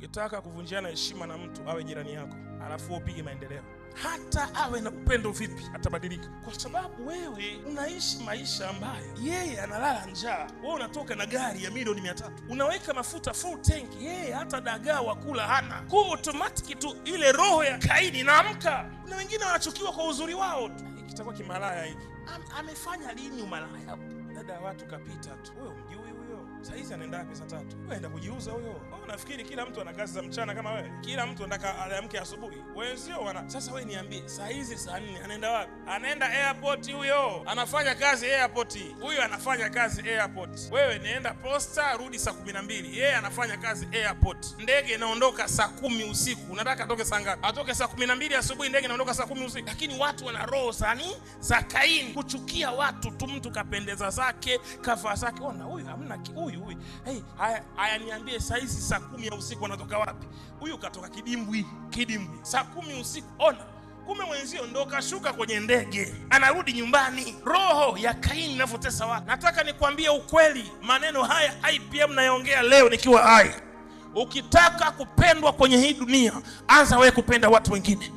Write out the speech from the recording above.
Ukitaka kuvunjiana heshima na mtu awe jirani yako, alafu upige maendeleo, hata awe na upendo vipi, atabadilika. Kwa sababu wewe unaishi maisha ambayo yeye analala njaa, wewe unatoka na gari ya milioni 300, unaweka mafuta full tank, yeye hata dagaa wa kula hana. Kwa automatic tu ile roho ya Kaini inaamka. Na wengine wanachukiwa kwa uzuri wao tu. Kitakuwa kimalaya hiki. Amefanya lini umalaya? Dada watu kapita tu. Wewe mjui huyo? Saizi anaenda pesa 3. Wewe anaenda kujiuza huyo. Wewe unafikiri kila mtu ana kazi za mchana kama wewe? Kila mtu anataka aamke asubuhi. Wewe sio wana. Sasa wewe niambie, saizi saa 4 anaenda wapi? Anaenda airport huyo. Anafanya kazi airport. Huyo anafanya kazi airport. Wewe nenda posta, rudi saa 12. Yeye anafanya kazi airport. Ndege inaondoka saa 10 usiku. Unataka atoke saa ngapi? Atoke saa 12 asubuhi, ndege inaondoka saa 10 usiku. Lakini watu wana roho za Kaini, kuchukia watu tu. Mtu kapendeza zake, kavaa zake. Ona huyu hamna huyu. Hey, haya niambie saizi saa 10 ya usiku anatoka wapi? Huyu katoka kidimbwi. Saa 10 usiku. Ona, kume mwenzio ndo kashuka kwenye ndege, anarudi nyumbani. Roho ya Kaini inavyotesa watu. Nataka nikwambie ukweli, maneno haya IPM nayaongea leo nikiwa hai. Ukitaka kupendwa kwenye hii dunia, anza wewe kupenda watu wengine.